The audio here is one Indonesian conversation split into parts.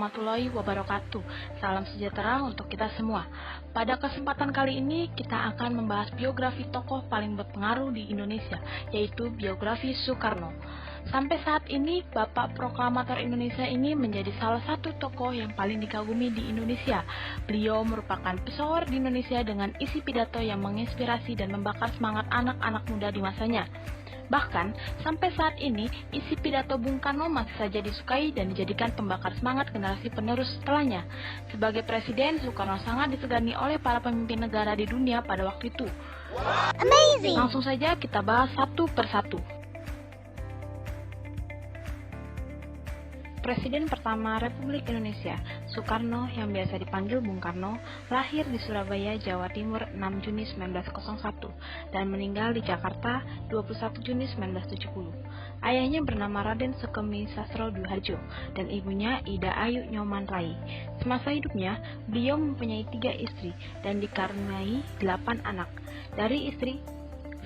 warahmatullahi wabarakatuh. Salam sejahtera untuk kita semua. Pada kesempatan kali ini kita akan membahas biografi tokoh paling berpengaruh di Indonesia, yaitu biografi Soekarno. Sampai saat ini, Bapak Proklamator Indonesia ini menjadi salah satu tokoh yang paling dikagumi di Indonesia. Beliau merupakan pesohor di Indonesia dengan isi pidato yang menginspirasi dan membakar semangat anak-anak muda di masanya. Bahkan, sampai saat ini, isi pidato Bung Karno masih saja disukai dan dijadikan pembakar semangat generasi penerus setelahnya. Sebagai presiden, Soekarno sangat disegani oleh para pemimpin negara di dunia pada waktu itu. Amazing! Langsung saja kita bahas satu persatu. Presiden pertama Republik Indonesia, Soekarno yang biasa dipanggil Bung Karno, lahir di Surabaya, Jawa Timur 6 Juni 1901 dan meninggal di Jakarta 21 Juni 1970. Ayahnya bernama Raden Sukemi Sastro Dwi Harjo dan ibunya Ida Ayu Nyoman Rai. Semasa hidupnya, beliau mempunyai 3 istri dan dikaruniai 8 anak. Dari istri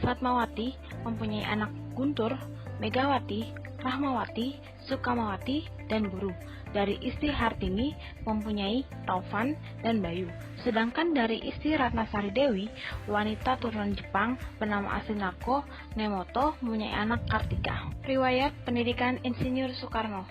Fatmawati mempunyai anak Guntur, Megawati, Rahmawati, Sukamawati, dan Guru. Dari istri Hartini mempunyai Taufan dan Bayu. Sedangkan dari istri Ratnasari Dewi, wanita turunan Jepang bernama asli Nako Nemoto, mempunyai anak Kartika. Riwayat pendidikan Insinyur Soekarno.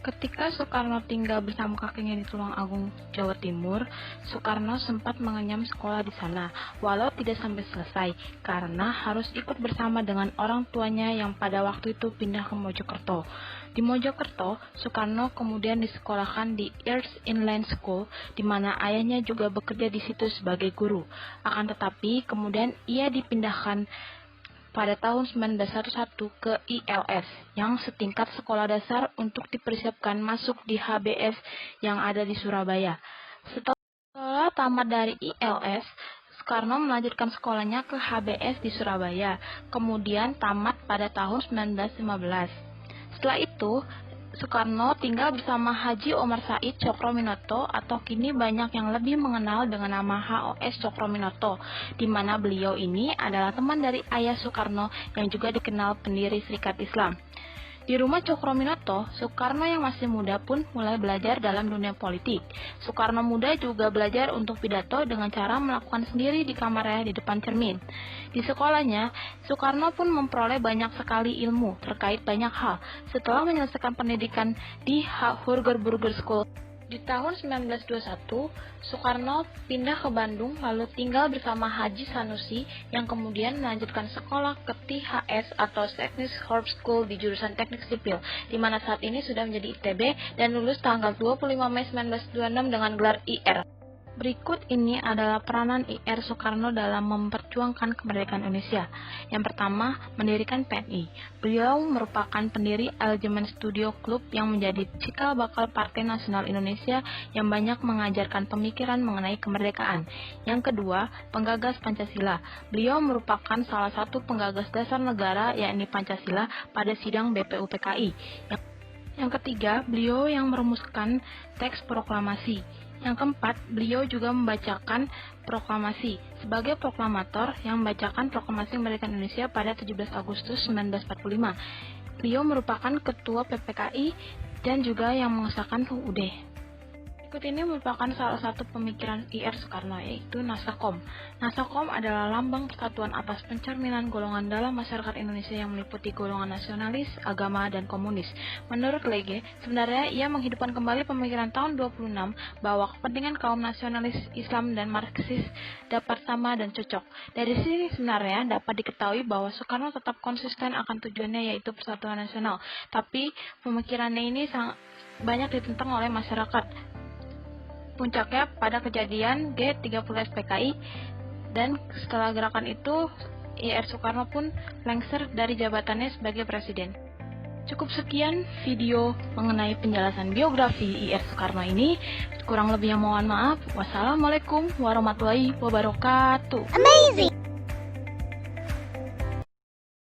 Ketika Soekarno tinggal bersama kakeknya di Tulung Agung, Jawa Timur, Soekarno sempat mengenyam sekolah di sana, walau tidak sampai selesai, karena harus ikut bersama dengan orang tuanya yang pada waktu itu pindah ke Mojokerto. Di Mojokerto, Soekarno kemudian disekolahkan di Earls Inland School, di mana ayahnya juga bekerja di situ sebagai guru. Akan tetapi, kemudian ia dipindahkan pada tahun 1911 ke ILS, yang setingkat sekolah dasar untuk dipersiapkan masuk di HBS yang ada di Surabaya. Setelah tamat dari ILS, Soekarno melanjutkan sekolahnya ke HBS di Surabaya, kemudian tamat pada tahun 1915. Setelah itu, Soekarno tinggal bersama Haji Omar Said Cokroaminoto atau kini banyak yang lebih mengenal dengan nama HOS Cokroaminoto, di mana beliau ini adalah teman dari ayah Soekarno yang juga dikenal pendiri Serikat Islam. Di rumah Cokroaminoto, Soekarno yang masih muda pun mulai belajar dalam dunia politik. Soekarno muda juga belajar untuk pidato dengan cara melakukan sendiri di kamarnya di depan cermin. Di sekolahnya, Soekarno pun memperoleh banyak sekali ilmu terkait banyak hal setelah menyelesaikan pendidikan di Hurger School. Di tahun 1921, Soekarno pindah ke Bandung lalu tinggal bersama Haji Sanusi yang kemudian melanjutkan sekolah ke THS atau Technics Corps School di jurusan Teknik Sipil, di mana saat ini sudah menjadi ITB dan lulus tanggal 25 Mei 1926 dengan gelar IR. Berikut ini adalah peranan IR Soekarno dalam memperjuangkan kemerdekaan Indonesia. Yang pertama, mendirikan PNI. Beliau merupakan pendiri Aljaman Studio Club yang menjadi cikal bakal Partai Nasional Indonesia yang banyak mengajarkan pemikiran mengenai kemerdekaan. Yang kedua, penggagas Pancasila. Beliau merupakan salah satu penggagas dasar negara, yakni Pancasila, pada sidang BPUPKI. Yang ketiga, beliau yang merumuskan teks proklamasi. Yang keempat, beliau juga membacakan proklamasi sebagai proklamator yang membacakan proklamasi kemerdekaan Indonesia pada 17 Agustus 1945. Beliau merupakan ketua PPKI dan juga yang mengesahkan UUD. Berikut ini merupakan salah satu pemikiran IR Soekarno, yaitu Nasakom. Nasakom adalah lambang persatuan atas pencerminan golongan dalam masyarakat Indonesia yang meliputi golongan nasionalis, agama, dan komunis. Menurut Lege, sebenarnya ia menghidupkan kembali pemikiran tahun 26 bahwa kepentingan kaum nasionalis Islam dan Marxis dapat sama dan cocok. Dari sini sebenarnya dapat diketahui bahwa Soekarno tetap konsisten akan tujuannya, yaitu persatuan nasional. Tapi pemikirannya ini sangat banyak ditentang oleh masyarakat. Puncaknya pada kejadian G30 SPKI, dan setelah gerakan itu IR Soekarno pun lengser dari jabatannya sebagai presiden. Cukup sekian video mengenai penjelasan biografi IR Soekarno ini. Kurang lebihnya mohon maaf. Wassalamualaikum warahmatullahi wabarakatuh. Amazing!